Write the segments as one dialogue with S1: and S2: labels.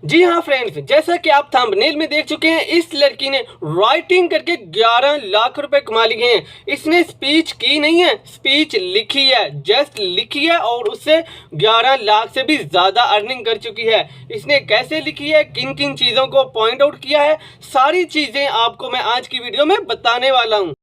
S1: जी हाँ फ्रेंड्स, जैसा कि आप थंबनेल में देख चुके हैं, इस लड़की ने राइटिंग करके 11 लाख रुपए कमा लिए हैं। इसने स्पीच की नहीं है, स्पीच लिखी है, जस्ट लिखी है और उससे 11 लाख से भी ज़्यादा अर्निंग कर चुकी है। इसने कैसे लिखी है, किन किन चीज़ों को पॉइंट आउट किया है, सारी चीज़ें आपको मैं आज की वीडियो में बताने वाला हूँ।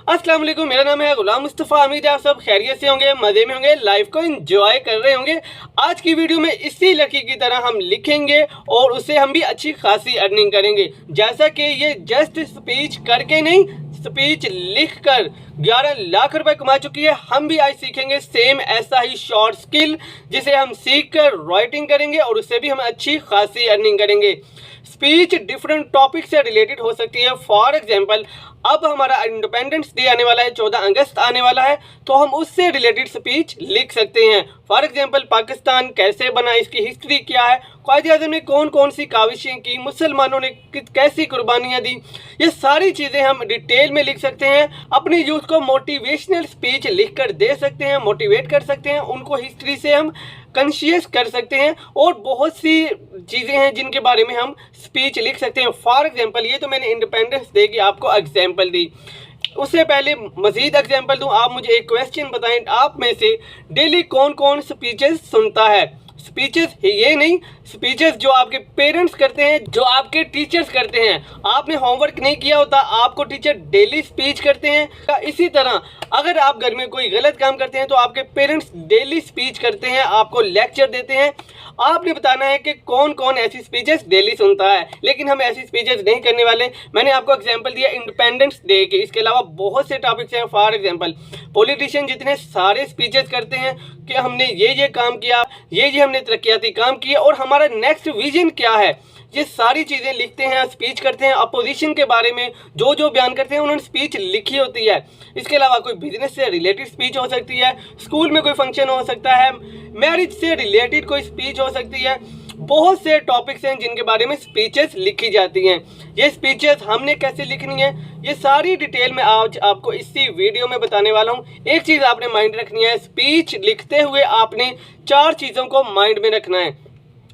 S1: अस्सलाम वालेकुम, मेरा नाम है गुलाम मुस्तफ़ा। उम्मीद है आप सब खैरियत से होंगे, मज़े में होंगे, लाइफ को एंजॉय कर रहे होंगे। आज की वीडियो में इसी लड़की की तरह हम लिखेंगे और उससे हम भी अच्छी खासी अर्निंग करेंगे। जैसा कि ये जस्ट स्पीच करके नहीं, स्पीच लिखकर 11 लाख रुपए कमा चुकी है। हम भी आज सीखेंगे सेम ऐसा ही शॉर्ट स्किल, जिसे हम सीख कर राइटिंग करेंगे और उससे भी हम अच्छी खासी अर्निंग करेंगे। स्पीच डिफरेंट टॉपिक से रिलेटेड हो सकती है। फॉर एग्जांपल, अब हमारा इंडिपेंडेंस डे आने वाला है, 14 अगस्त आने वाला है, तो हम उससे रिलेटेड स्पीच लिख सकते हैं। फॉर एग्जांपल, पाकिस्तान कैसे बना, इसकी हिस्ट्री क्या है, क़ायद आज़म ने कौन कौन सी काविशें की, मुसलमानों ने कैसी कुर्बानियाँ दी, ये सारी चीज़ें हम डिटेल में लिख सकते हैं। अपनी यूथ को मोटिवेशनल स्पीच लिख कर दे सकते हैं, मोटिवेट कर सकते हैं, उनको हिस्ट्री से हम कॉन्शियस कर सकते हैं और बहुत सी चीज़ें हैं जिनके बारे में हम स्पीच लिख सकते हैं। फॉर एग्जांपल, ये तो मैंने इंडिपेंडेंस डे की आपको एग्जांपल दी। उससे पहले मज़ीद एग्जांपल दूं, आप मुझे एक क्वेश्चन बताएं, आप में से डेली कौन कौन स्पीचेस सुनता है? स्पीचेस ये नहीं, स्पीचेस जो आपके पेरेंट्स करते हैं, जो आपके टीचर्स करते हैं। आपने होमवर्क नहीं किया होता, आपको टीचर डेली स्पीच करते हैं। इसी तरह अगर आप घर में कोई गलत काम करते हैं तो आपके पेरेंट्स डेली स्पीच करते हैं, आपको लेक्चर देते हैं। आपने बताना है कि कौन कौन ऐसी स्पीचेस डेली सुनता है। लेकिन हम ऐसी स्पीचेस नहीं करने वाले। मैंने आपको एग्जांपल दिया इंडिपेंडेंस डे के, इसके अलावा बहुत से टॉपिक्स हैं। फॉर एग्जांपल, पॉलिटिशियन जितने सारे स्पीचेस करते हैं कि हमने ये काम किया, ये हमने तरक्याती काम किए और हमारा नेक्स्ट विजन क्या है, ये सारी चीज़ें लिखते हैं, स्पीच करते हैं। अपोजिशन के बारे में जो बयान करते हैं, उन्होंने स्पीच लिखी होती है। इसके अलावा कोई बिजनेस से रिलेटेड स्पीच हो सकती है, स्कूल में कोई फंक्शन हो सकता है, मैरिज से रिलेटेड कोई स्पीच हो सकती है। बहुत से टॉपिक्स हैं जिनके बारे में स्पीचेस लिखी जाती हैं। ये स्पीचेस हमने कैसे लिखनी है, ये सारी डिटेल में आज आपको इसी वीडियो में बताने वाला हूँ। एक चीज़ आपने माइंड रखनी है, स्पीच लिखते हुए आपने 4 चीज़ों को माइंड में रखना है।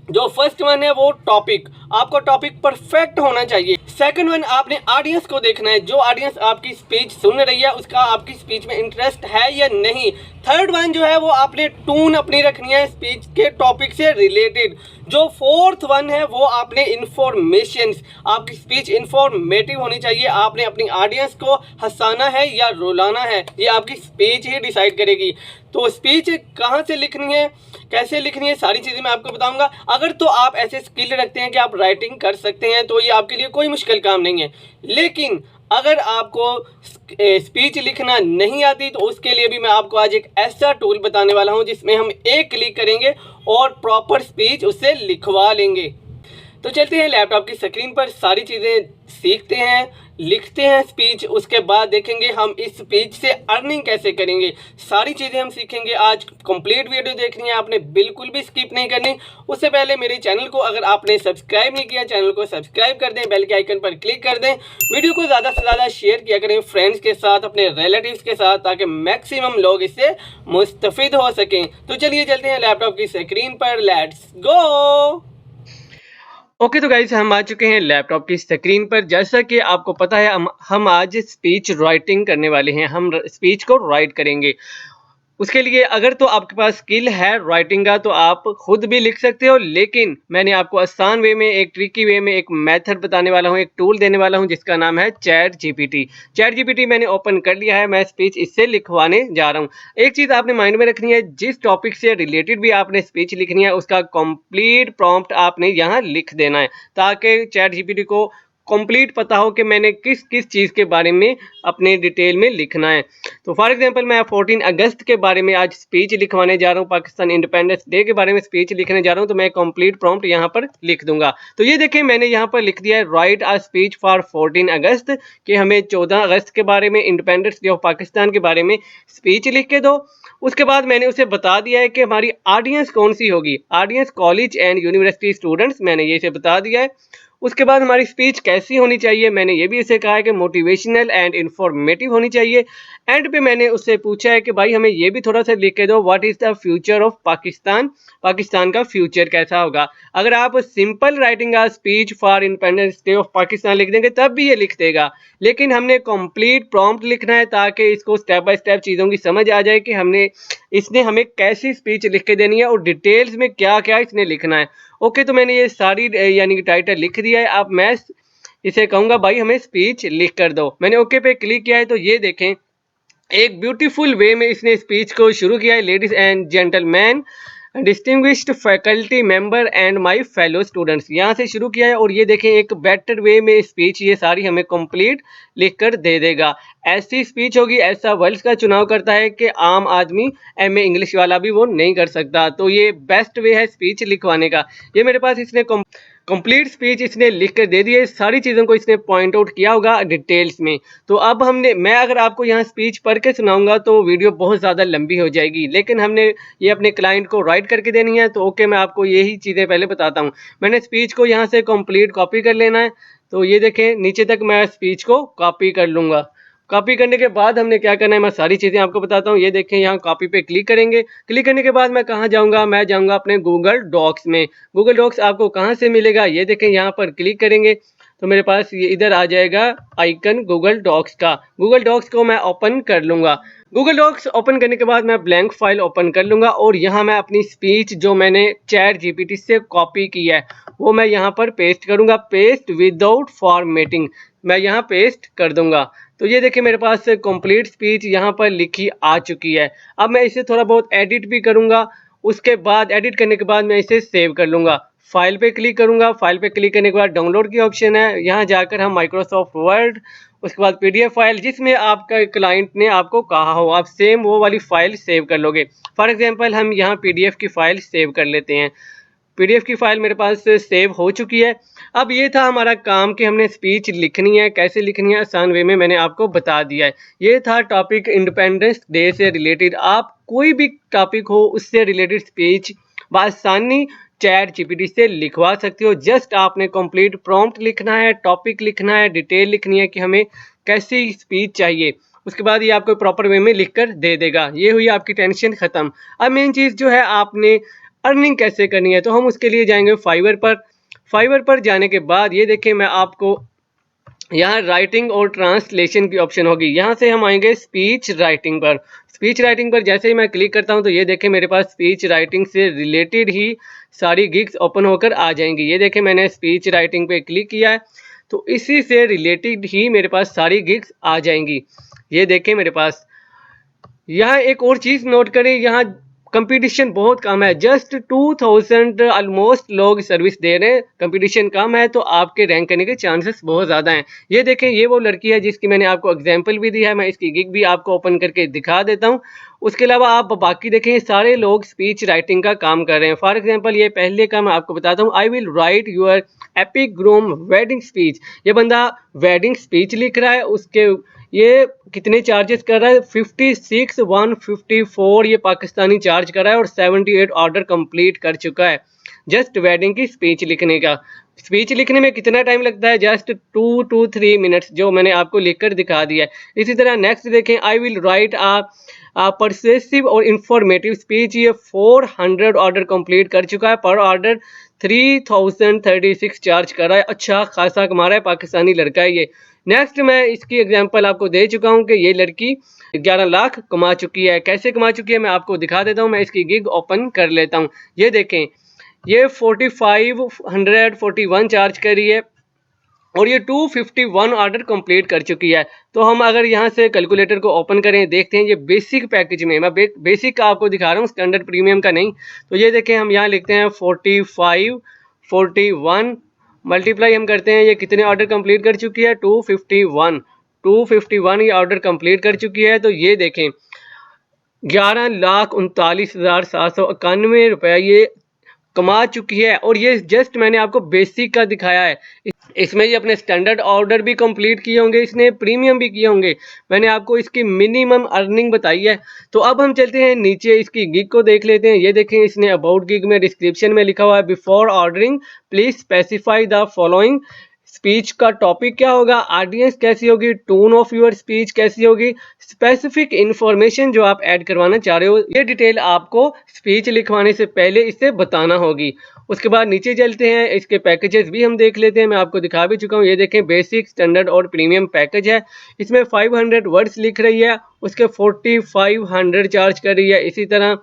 S1: जो फर्स्ट वन है वो टॉपिक, आपको टॉपिक परफेक्ट होना चाहिए। सेकंड वन, आपने ऑडियंस को देखना है, जो ऑडियंस आपकी स्पीच सुन रही है उसका आपकी स्पीच में इंटरेस्ट है या नहीं। थर्ड वन जो है वो आपने टून अपनी रखनी है स्पीच के टॉपिक से रिलेटेड। जो फोर्थ वन है वो आपने इंफॉर्मेशन, आपकी स्पीच इंफॉर्मेटिव होनी चाहिए। आपने अपनी ऑडियंस को हंसाना है या रुलाना है, ये आपकी स्पीच ही डिसाइड करेगी। तो स्पीच कहाँ से लिखनी है, कैसे लिखनी है, सारी चीज़ें मैं आपको बताऊंगा। अगर तो आप ऐसे स्किल रखते हैं कि आप राइटिंग कर सकते हैं तो ये आपके लिए कोई मुश्किल काम नहीं है। लेकिन अगर आपको स्पीच लिखना नहीं आती तो उसके लिए भी मैं आपको आज एक ऐसा टूल बताने वाला हूं जिसमें हम एक क्लिक करेंगे और प्रॉपर स्पीच उससे लिखवा लेंगे। तो चलते हैं लैपटॉप की स्क्रीन पर, सारी चीज़ें सीखते हैं, लिखते हैं स्पीच, उसके बाद देखेंगे हम इस स्पीच से अर्निंग कैसे करेंगे। सारी चीज़ें हम सीखेंगे आज। कंप्लीट वीडियो देखनी है आपने, बिल्कुल भी स्किप नहीं करनी। उससे पहले मेरे चैनल को अगर आपने सब्सक्राइब नहीं किया, चैनल को सब्सक्राइब कर दें, बेल के आइकन पर क्लिक कर दें। वीडियो को ज़्यादा से ज़्यादा शेयर किया करें फ्रेंड्स के साथ, अपने रिलेटिव्स के साथ, ताकि मैक्सिमम लोग इससे मुस्तफ़िद हो सकें। तो चलिए चलते हैं लैपटॉप की स्क्रीन पर, लेट्स गो। ओके तो गाइस, हम आ चुके हैं लैपटॉप की स्क्रीन पर। जैसा कि आपको पता है हम आज स्पीच राइटिंग करने वाले हैं, हम स्पीच को राइट करेंगे। उसके लिए अगर तो आपके पास स्किल है राइटिंग का तो आप खुद भी लिख सकते हो, लेकिन मैंने आपको आसान वे में, एक ट्रिकी वे में एक मेथड बताने वाला हूँ, एक टूल देने वाला हूँ जिसका नाम है चैट जीपीटी। चैट जीपीटी मैंने ओपन कर लिया है, मैं स्पीच इससे लिखवाने जा रहा हूँ। एक चीज़ आपने माइंड में रखनी है, जिस टॉपिक से रिलेटेड भी आपने स्पीच लिखनी है उसका कंप्लीट प्रॉम्प्ट आपने यहाँ लिख देना है, ताकि चैट जीपीटी को कंप्लीट पता हो कि मैंने किस किस चीज़ के बारे में अपने डिटेल में लिखना है। तो फॉर एग्जांपल, मैं 14 अगस्त के बारे में आज स्पीच लिखवाने जा रहा हूँ, पाकिस्तान इंडिपेंडेंस डे के बारे में स्पीच लिखने जा रहा हूँ, तो मैं कंप्लीट प्रॉम्प्ट यहाँ पर लिख दूंगा। तो ये देखें, मैंने यहाँ पर लिख दिया है राइट अ स्पीच फॉर 14 अगस्त, कि हमें 14 अगस्त के बारे में, इंडिपेंडेंस डे ऑफ पाकिस्तान के बारे में स्पीच लिख के दो। उसके बाद मैंने उसे बता दिया है कि हमारी ऑडियंस कौन सी होगी, audience college and university students, मैंने ये इसे बता दिया है। उसके बाद हमारी स्पीच कैसी होनी चाहिए, मैंने ये भी इसे कहा है कि मोटिवेशनल एंड इंफॉर्मेटिव होनी चाहिए। एंड पे मैंने उससे पूछा है कि भाई हमें ये भी थोड़ा सा लिख के दो, what is the future of Pakistan, Pakistan का फ्यूचर कैसा होगा। अगर आप simple writing a speech for independence day of Pakistan लिख देंगे तब भी ये लिख देगा, लेकिन हमने कंप्लीट प्रॉम्प्ट लिखना है ताकि इसको स्टेप बाय स्टेप चीज़ों की समझ आ जाए कि हमने इसने हमें कैसी स्पीच लिख के देनी है और डिटेल्स में क्या क्या इसने लिखना है। ओके, तो मैंने ये सारी यानी कि टाइटल लिख दिया है। अब मैं इसे कहूँगा भाई हमें स्पीच लिख कर दो। मैंने ओके पे क्लिक किया है तो ये देखें एक ब्यूटीफुल वे में इसने स्पीच को शुरू किया है। Ladies and gentleman, distinguished faculty member and my fellow students, यहाँ से शुरू किया है। और ये देखें एक बेटर वे में स्पीच ये सारी हमें कंप्लीट लिख कर दे देगा। ऐसी स्पीच होगी, ऐसा वर्ड्स का चुनाव करता है कि आम आदमी एमए इंग्लिश वाला भी वो नहीं कर सकता। तो ये बेस्ट वे है स्पीच लिखवाने का। ये मेरे पास इसने कंप्लीट स्पीच इसने लिख कर दे दी है, सारी चीज़ों को इसने पॉइंट आउट किया होगा डिटेल्स में। तो अब मैं अगर आपको यहाँ स्पीच पढ़ के सुनाऊंगा तो वीडियो बहुत ज़्यादा लंबी हो जाएगी, लेकिन हमने ये अपने क्लाइंट को राइट करके देनी है। तो ओके, मैं आपको यही चीज़ें पहले बताता हूँ। मैंने स्पीच को यहाँ से कंप्लीट कॉपी कर लेना है। तो ये देखें नीचे तक मैं स्पीच को कॉपी कर लूँगा। कॉपी करने के बाद हमने क्या करना है मैं सारी चीज़ें आपको बताता हूँ। ये देखें यहाँ कॉपी पे क्लिक करेंगे। क्लिक करने के बाद मैं कहाँ जाऊँगा, मैं जाऊँगा अपने गूगल डॉक्स में। गूगल डॉक्स आपको कहाँ से मिलेगा, ये देखें यहाँ पर क्लिक करेंगे तो मेरे पास ये इधर आ जाएगा आइकन गूगल डॉक्स का। गूगल डॉक्स को मैं ओपन कर लूँगा। गूगल डॉक्स ओपन करने के बाद मैं ब्लैंक फाइल ओपन कर लूँगा और यहाँ मैं अपनी स्पीच जो मैंने चैट जीपीटी से कॉपी की है वो मैं यहाँ पर पेस्ट करूँगा। पेस्ट विदाउट फॉर्मेटिंग मैं यहाँ पेस्ट कर दूँगा। तो ये देखिए मेरे पास कंप्लीट स्पीच यहाँ पर लिखी आ चुकी है। अब मैं इसे थोड़ा बहुत एडिट भी करूँगा। उसके बाद एडिट करने के बाद मैं इसे सेव कर लूँगा। फाइल पे क्लिक करूँगा। फाइल पे क्लिक करने के बाद डाउनलोड की ऑप्शन है, यहाँ जाकर हम माइक्रोसॉफ्ट वर्ड, उसके बाद पीडीएफ फाइल जिसमें आपका क्लाइंट ने आपको कहा हो आप सेम वो वाली फाइल सेव कर लोगे। फॉर एग्जांपल हम यहाँ पीडीएफ की फाइल सेव कर लेते हैं। पीडीएफ की फाइल मेरे पास सेव हो चुकी है। अब ये था हमारा काम कि हमने स्पीच लिखनी है, कैसे लिखनी है आसान वे में मैंने आपको बता दिया है। ये था टॉपिक इंडिपेंडेंस डे से रिलेटेड। आप कोई भी टॉपिक हो उससे रिलेटेड स्पीच बआसानी चैट जीपीटी से लिखवा सकते हो। जस्ट आपने कंप्लीट प्रॉम्प्ट लिखना है, टॉपिक लिखना है, डिटेल लिखनी है कि हमें कैसी स्पीच चाहिए। उसके बाद ये आपको प्रॉपर वे में लिख कर दे देगा। ये हुई आपकी टेंशन ख़त्म। अब मेन चीज़ जो है आपने अर्निंग कैसे करनी है, तो हम उसके लिए जाएंगे फाइवर पर। फाइवर पर जाने के बाद ये देखिए मैं आपको यहाँ राइटिंग और ट्रांसलेशन की ऑप्शन होगी। यहाँ से हम आएंगे स्पीच राइटिंग पर। स्पीच राइटिंग पर जैसे ही मैं क्लिक करता हूँ तो ये देखें मेरे पास स्पीच राइटिंग से रिलेटेड ही सारी गिग्स ओपन होकर आ जाएंगी। ये देखें मैंने स्पीच राइटिंग पे क्लिक किया है तो इसी से रिलेटेड ही मेरे पास सारी गिग्स आ जाएंगी। ये देखें मेरे पास यहाँ एक और चीज़ नोट करें, यहाँ कंपटीशन बहुत कम है। जस्ट 2000 ऑलमोस्ट लोग सर्विस दे रहे हैं। कंपटीशन कम है तो आपके रैंक करने के चांसेस बहुत ज़्यादा हैं। ये देखें ये वो लड़की है जिसकी मैंने आपको एग्जांपल भी दी है। मैं इसकी गिग भी आपको ओपन करके दिखा देता हूँ। उसके अलावा आप बाकी देखें सारे लोग स्पीच राइटिंग का काम कर रहे हैं। फॉर एग्जांपल ये पहले का मैं आपको बताता हूँ, I will write your epic groom wedding speech. ये बंदा वेडिंग स्पीच लिख रहा है। उसके ये कितने चार्जेस कर रहा है, 56,154 ये पाकिस्तानी चार्ज कर रहा है और 78 ऑर्डर कंप्लीट कर चुका है जस्ट वेडिंग की स्पीच लिखने का। स्पीच लिखने में कितना टाइम लगता है, जस्ट 2 to 3 मिनट्स, जो मैंने आपको लिखकर दिखा दिया है। इसी तरह नेक्स्ट देखें, आई विल राइट परसेसिव और इंफॉर्मेटिव स्पीच। ये 400 ऑर्डर कंप्लीट कर चुका है। पर ऑर्डर 3036 चार्ज कर रहा है। अच्छा खासा कमा रहा है, पाकिस्तानी लड़का है ये। नेक्स्ट मैं इसकी एग्जांपल आपको दे चुका हूँ कि ये लड़की 11 लाख कमा चुकी है। कैसे कमा चुकी है मैं आपको दिखा देता हूँ। मैं इसकी गिग ओपन कर लेता हूँ। ये देखें ये 4541 चार्ज करी है और ये 251 ऑर्डर कंप्लीट कर चुकी है। तो हम अगर यहाँ से कैलकुलेटर को ओपन करें, देखते हैं ये बेसिक पैकेज में, मैं बेसिक का आपको दिखा रहा हूँ, स्टैंडर्ड प्रीमियम का नहीं। तो ये देखें हम यहाँ लिखते हैं 4541 मल्टीप्लाई हम करते हैं, ये कितने ऑर्डर कंप्लीट कर चुकी है, 251 ये ऑर्डर कंप्लीट कर चुकी है। तो ये देखें 11,39,791 रुपया ये कमा चुकी है। और ये जस्ट मैंने आपको बेसिक का दिखाया है, इसमें ये अपने स्टैंडर्ड ऑर्डर भी कंप्लीट किए होंगे, इसने प्रीमियम भी किए होंगे, मैंने आपको इसकी मिनिमम अर्निंग बताई है। तो अब हम चलते हैं नीचे, इसकी गिग को देख लेते हैं। ये देखें, इसने अबाउट गिग में डिस्क्रिप्शन में लिखा हुआ है, before ordering please specify the following. Speech का टॉपिक क्या होगा, ऑडियंस कैसी होगी, टोन ऑफ योर स्पीच कैसी होगी, स्पेसिफिक इंफॉर्मेशन जो आप ऐड करवाना चाह रहे हो, ये डिटेल आपको स्पीच लिखवाने से पहले इससे बताना होगी। उसके बाद नीचे चलते हैं, इसके पैकेजेस भी हम देख लेते हैं, मैं आपको दिखा भी चुका हूँ। ये देखें, बेसिक, स्टैंडर्ड और प्रीमियम पैकेज है। इसमें 500 वर्ड्स लिख रही है, उसके 4500 चार्ज कर रही है। इसी तरह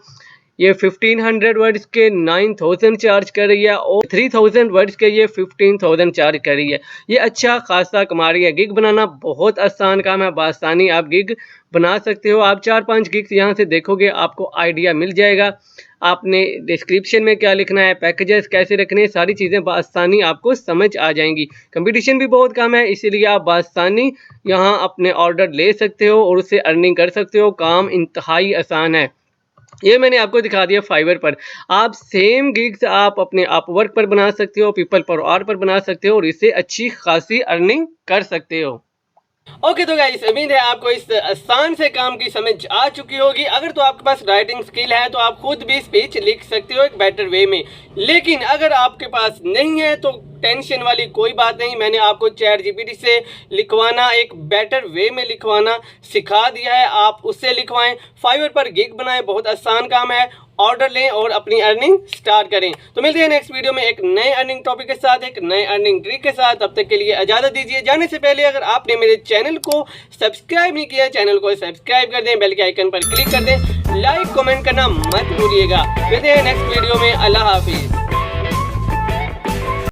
S1: ये 1500 वर्ड्स के 9000 चार्ज कर रही है और 3000 वर्ड्स के ये 15000 चार्ज कर रही है। ये अच्छा खासा कमा रही है। गिग बनाना बहुत आसान काम है, बआसानी आप गिग बना सकते हो। आप 4-5 गिग्स यहाँ से देखोगे, आपको आइडिया मिल जाएगा। आपने डिस्क्रिप्शन में क्या लिखना है, पैकेजेस कैसे रखने हैं, सारी चीज़ें बआसानी आपको समझ आ जाएंगी। कंपटीशन भी बहुत कम है, इसीलिए आप बआसानी यहाँ अपने ऑर्डर ले सकते हो और उससे अर्निंग कर सकते हो। काम इंतहाई आसान है। ये मैंने आपको दिखा दिया फाइवर पर। आप सेम गिग्स आप अपने अपवर्क पर बना सकते हो, पीपल पर आर पर बना सकते हो और इससे अच्छी खासी अर्निंग कर सकते हो। ओके तो गाइस, उम्मीद है आपको इस आसान से काम की समझ आ चुकी होगी। अगर तो आपके पास राइटिंग स्किल है तो आप खुद भी स्पीच लिख सकते हो एक बेटर वे में, लेकिन अगर आपके पास नहीं है तो टेंशन वाली कोई बात नहीं। मैंने आपको चैट जीपीटी से लिखवाना, एक बेटर वे में लिखवाना सिखा दिया है, आप उससे लिखवाएं। फाइवर पर गिग बनाएं, बहुत आसान काम है। ऑर्डर लें और अपनी अर्निंग स्टार्ट करें। तो मिलते हैं नेक्स्ट वीडियो में एक नए अर्निंग टॉपिक के साथ, एक नए अर्निंग ट्रिक के साथ। तब तक के लिए इजाजत दीजिए। जाने से पहले अगर आपने मेरे चैनल को सब्सक्राइब नहीं किया, चैनल को सब्सक्राइब कर दें, बेल के आइकन पर क्लिक कर दें, लाइक कमेंट करना मत भूलिएगा। मिलते हैं नेक्स्ट वीडियो में। अल्लाह हाफिज।